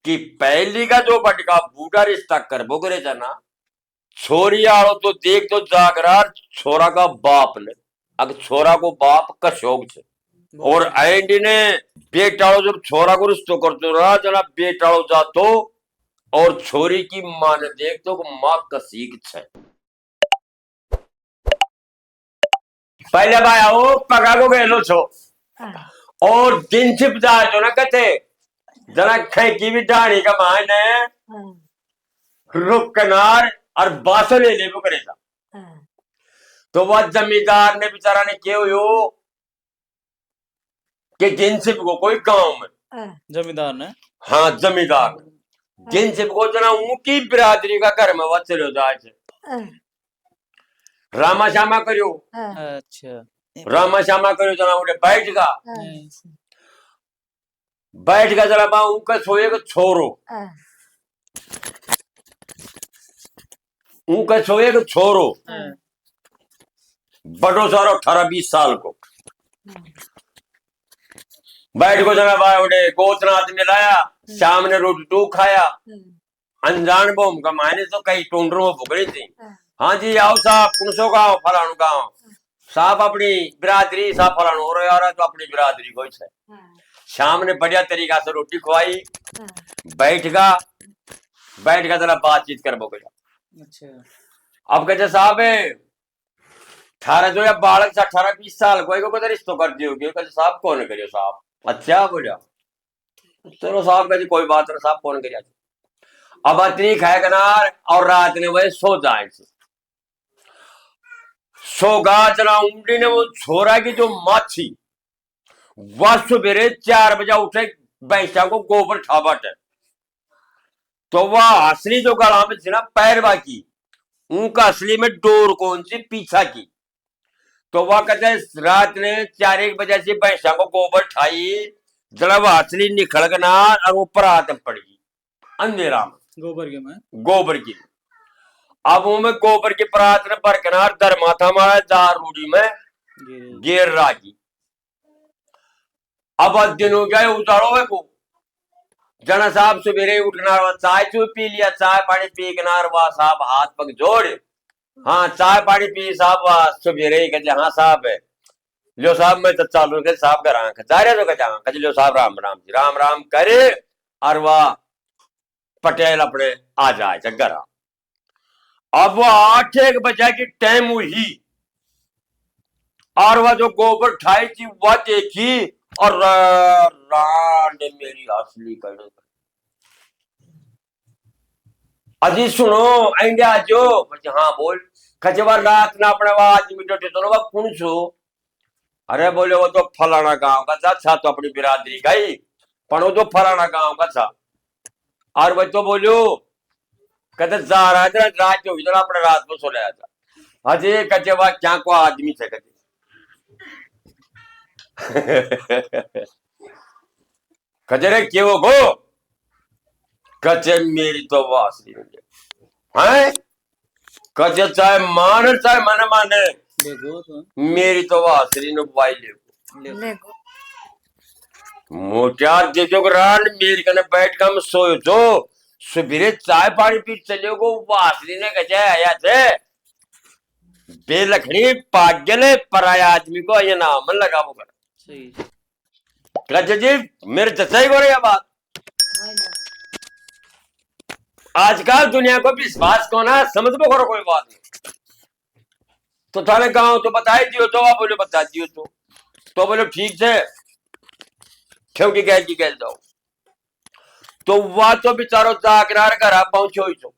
कि पहली का जो बटका बूढ़ा रिश्ता कर बोगरे जाना छोरी आलो तो देख तो जागरार छोरा का बाप ने अगर छोरा को बाप का शौक छे और एंड ने बेटाड़ो जब छोरा को रिश्तो करतो रहा जना बेटाड़ो जातो और छोरी की मां ने देख तो मां का सीख छे पहले भाई आओ पका को गेलो छो और दिन छिप जाए जो ना कहते जना खाई की भी डाणी का माने रुक कनार और बासो ले ले वो करेगा तो वह जमींदार ने बेचारा ने क्यों यो कि जिनसिप को कोई गांव में जमींदार ने हाँ जमींदार जिनसिप को जना उनकी बिरादरी का घर में वह चलो जाए रामा श्यामा करियो अच्छा रामा श्यामा करियो जना उठे बैठ का जरा बा उनका सोए को छोरो उनका सोए को छोरो बड़ो सारो 18-20 साल को बैठ को जना बा उठे गोतना आदमी लाया शाम ने रोटी टू खाया अनजान बोम का मायने तो कई टोंडरों भुगड़ी थी हाँ जी आओ साहब कुनसो गाँव फलानु गाँव साहब अपनी बिरादरी साहब फलानु और यार तो अपनी बिरादरी को है शाम ने बढ़िया तरीका से रोटी खुआई बैठ का जरा बातचीत कर बोगे अच्छा अब कहते साहब थारा जो या बालक से 18-20 साल को रिश्तो कर दियो कहते साहब कौन करियो साहब अच्छा बोलिया चलो साहब कहते कोई बात नहीं साहब कौन करिया अब अतनी खाए कनार और रात ने वही सो जाए सोगा जना उमड़ी ने वो छोरा की जो माछी वह सुबेरे 4 बजे उठे भैंसा को गोबर ठाबट है तो वह असली जो गला में थी ना पैरवा की उनका असली में डोर कौन सी पीछा की तो वह कहते रात ने 4-1 बजे से भैंसा को गोबर ठाई जरा वह असली निखड़ गना और ऊपर आते पड़ेगी अंधेरा में गोबर की अब वो में गोबर की परात ने बरकनार दर माथा मारा दार रूढ़ी में गेर रागी अब दिन हो गया उतारो है को जना साहब सवेरे उठना चाय चू पी लिया चाय पानी पी कनार वाह साहब हाथ पग जोड़ हाँ चाय पानी पी साहब सवेरे ही कहते हाँ साहब है लो साहब मैं तो चालू के साहब का राम जा रहे तो कहते लो साहब राम राम जी राम राम करे और वह पटेल अपने आ जाए घर अब वो 8-1 बजे की टाइम हुई और वह जो गोबर ठाई थी वह देखी और रांड मेरी असली कर अजी सुनो इंडिया जो हाँ बोल खचवा रात ना अपने आदमी बैठे तो वह कौन छो अरे बोले वो तो फलाना गांव का था तो अपनी बिरादरी का ही पर वो तो फलाना गांव का था और वह तो बोलो कहते जा रहा था रात जो इधर अपने रात में सो रहा था अजय कचवा क्या को आदमी थे कहते कचरे क्यों गो कचे मेरी तो वासरी है कचे चाहे मान चाहे मन माने मेरी तो वासरी ने बुआई ले मोटार दे दो रान मेरी कने बैठ का मैं सोयो तो सुबह चाय पानी पी चले को वासरी ने कचे आया थे बेलखड़ी पागले पराया आदमी को ये नाम लगा वो कर जी मेरे जैसे हो रही है बात आजकल दुनिया को विश्वास को ना समझ में करो कोई बात नहीं तो थाने गांव तो बता दियो तो आप बोले बता दियो तो बोले ठीक है क्योंकि गैल की गैल जाओ तो वह तो बेचारो जागरार घर पहुंचो ही तो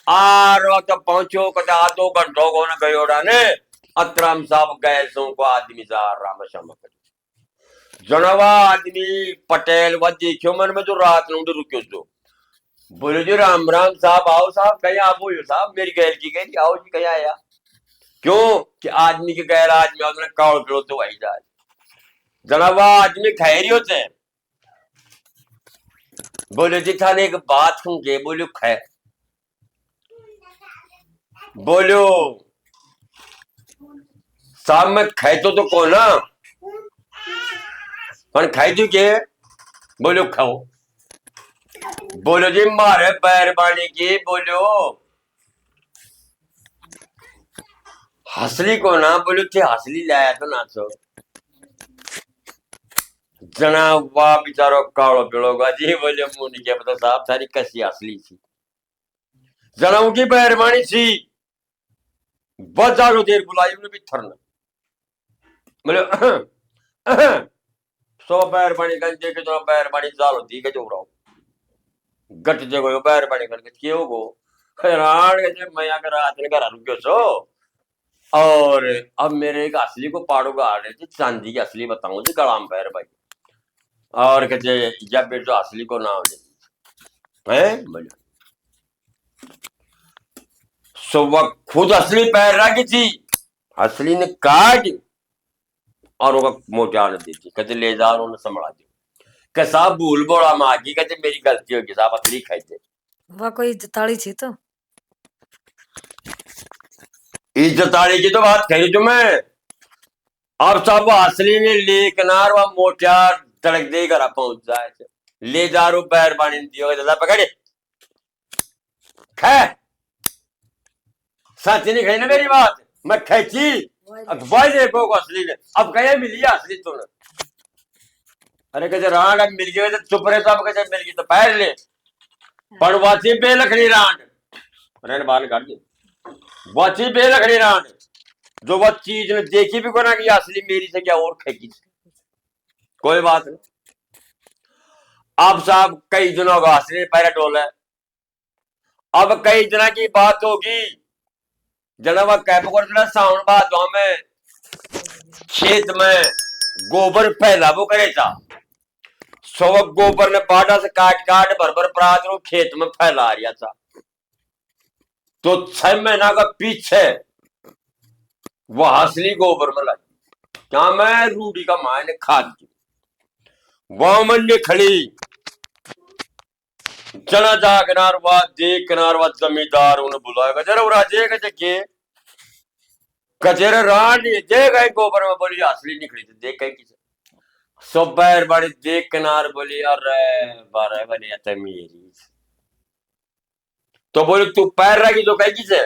आरो तो पहुंचो कदा 2 घंटों को न गयो ने अतरम साहब गए सो को आदमी जा राम श्याम जनवा आदमी पटेल व देखियो मन में जो रात में रुक्यो जो बोले जी राम राम साहब आओ साहब कहीं आप बोलो साहब मेरी गैर की गई आओ जी कहीं आया क्यों कि आदमी के गैर आदमी उसने कावड़ पिरो तो वही जाए जनवा आदमी खैरी होते हैं बोले जी थाने एक बात सुन के बोलो खैर बोलो साहब में खाई तो कौन ना पर खाई तू के बोलो खाओ बोलो जी मारे पैरबानी की बोलो हसली को ना बोलो थे हसली लाया तो ना सो जना वाह बिचारो कालो पिलोगा जी बोले मुंह नहीं क्या पता साहब सारी कसी हसली थी जनाओं की पैरबानी थी बहुत ज्यादा देर बुलाई उन्हें भी थरना बोले सो पैरबानी गंजे के जो पैरबानी जाल होती है जो रहा गट जगह पैरबानी करके क्यों गो हैरान के मैं अगर रात ने घर रुके सो और अब मेरे एक असली को पाड़ो गा रहे थे चांदी की असली बताऊं जी गलाम पैर भाई और कहते जब बेट जो असली को नाम ले है बोले सो वह खुद असली पैर रखी थी असली ने काट और वो मोटा ने दी थी कहते ले जा उन्होंने संभाला दी कि साहब भूल बोला माँ की कहते मेरी गलती होगी साहब असली खाई थे वह कोई जताड़ी थी तो इज्जत आने की तो बात कही तुम्हें अब साहब वो असली ने ले किनार वह मोटा तड़क दे घर पहुंच जाए ले जा रो पैर पानी दियो दादा पकड़े खे सच नहीं कही ना मेरी बात मैं खेची अब भाई देखो असली ने अब कहे मिली असली तूने अरे कहते रांड अब मिल गए तो चुप रहे तो अब कहते मिल गई तो पैर ले पर वाची बेलखनी रांड अरे बाहर काट दी वाची बेलखनी रांड जो वह चीज ने देखी भी को ना कि असली मेरी से क्या और खेकी कोई बात नहीं अब साहब कई दिनों का असली पैरा डोल है अब कई दिनों की बात होगी जना वह कैप कर साउंड बात में खेत में गोबर फैला वो करे था सो गोबर ने पाटा से काट काट भर परात रो खेत में फैला रिया था तो 6 महीना का पीछे वह असली गोबर में लगी क्या मैं रूढ़ी का माय ने खाद की वह मन ने खड़ी जना जा किनारवा देख किनारवा जमींदार उन्हें बुलाएगा जरा राजे का के कचेरे रान दे गए गोबर में बोली असली निकली थी देख गई किसे सब बैर बड़ी देख किनार बोली अरे बारह बने तो मेरी तो बोले तू पैर रखी तो कही किसे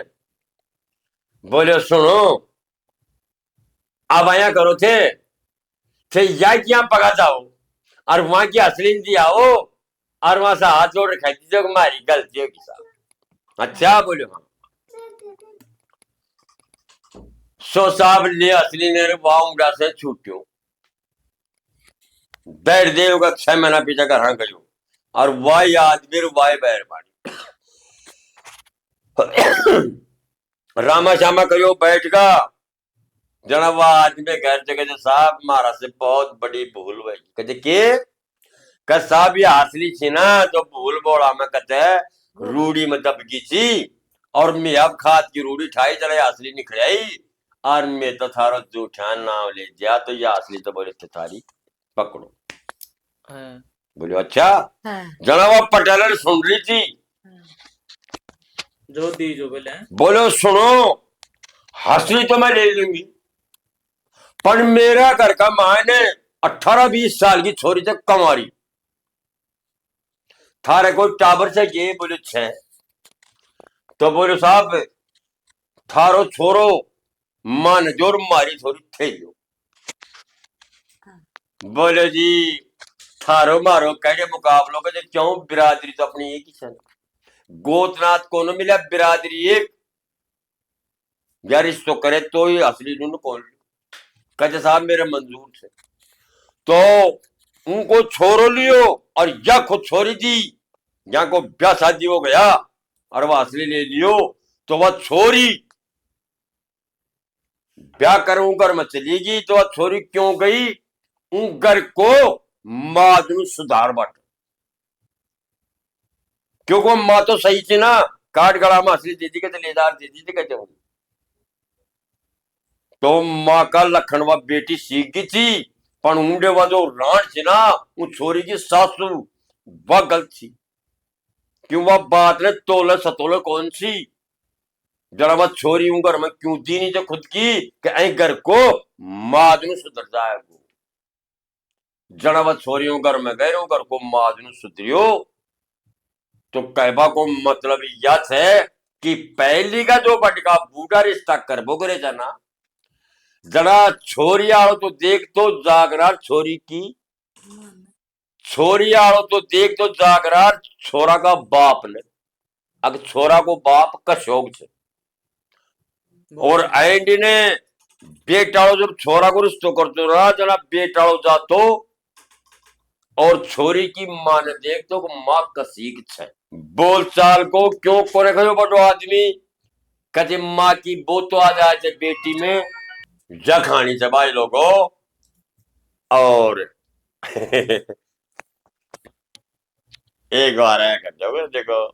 बोले सुनो अब आया करो थे या क्या पका जाओ और वहां की असली दिया हो और वहां से हाथ जोड़ रखा दीजिए हमारी गलती होगी साहब अच्छा बोले हाँ सो साहब ले असली ने वाउंडा से छूट्यो बैठ दे होगा 6 महीना पीछे घर गयो और वाई आदमी वाई बैर पानी रामा श्यामा कहो बैठ का जना वह आदमी घर से कहते साहब मारा से बहुत बड़ी भूल हुई कहते के साहब ये असली थी ना तो भूल बोला मैं कहते रूढ़ी में दबगी थी और मैं अब खाद की रूढ़ी ठाई चले असली निकलाई और मैं तो थारो जूठा नाम ले दिया तो ये असली तो बोले थारी पकड़ो बोले अच्छा जना वो पटेल ने सुन रही थी जो दी जो बोलो सुनो हंसली तो मैं ले लूंगी पर मेरा घर का मायने 18-20 साल की छोरी से कमारी थारे को टाबर से ये बोले 6 तो बोले साहब थारो छोरो मान जोर मारी थोड़ी थे जो बोले जी थारो मारो कहे मुकाबलों के क्यों बिरादरी तो अपनी एक ही गोतनाथ को न मिला बिरादरी एक यार इसको करे तो ही असली नून कौन कहते साहब मेरे मंजूर थे तो उनको छोरो लियो और या खुद छोरी दी या को ब्याह शादी हो गया और वह असली ले लियो तो वह छोरी ब्याह कर घर में चली गई तो वह छोरी क्यों गई उन घर को मादनु सुधार बट क्योंकि माँ तो सही थी ना काट गड़ा में असली दीदी के लेदार दीदी थे कहते होंगे तो माँ का लखन व बेटी सीख गई थी पर ऊंडे व जो राण थी ना वो छोरी की सासू वह गलत थी क्यों वह बात ने तोले सतोले कौन सी जरा वह छोरी उन घर में क्यों दी नहीं तो खुद की कि ऐ घर को मादनु सुधर जाए जरा वह छोरी उन घर में गए घर को मादनु सुधरियो तो कहबा को मतलब यह है कि पहली का जो बटका बूढ़ा रिश्ता करबो करे जाना जरा छोरी आओ तो देख तो जागरा छोरी की छोरी आओ तो देख तो जागरा छोरा का बाप ने अगर छोरा को बाप का शौक छे और एंड ने बेटाड़ो जब छोरा को रिश्तो करतो रहा जना बेटाड़ो जातो और छोरी की मां ने देख तो मां का सीख छे बोल चाल को क्यों कोने खयो बड़ो आदमी कहे माँ की वो तो आ जाए बेटी में जखानी चबाई लोगो और एक बार है कर जाओगे देखो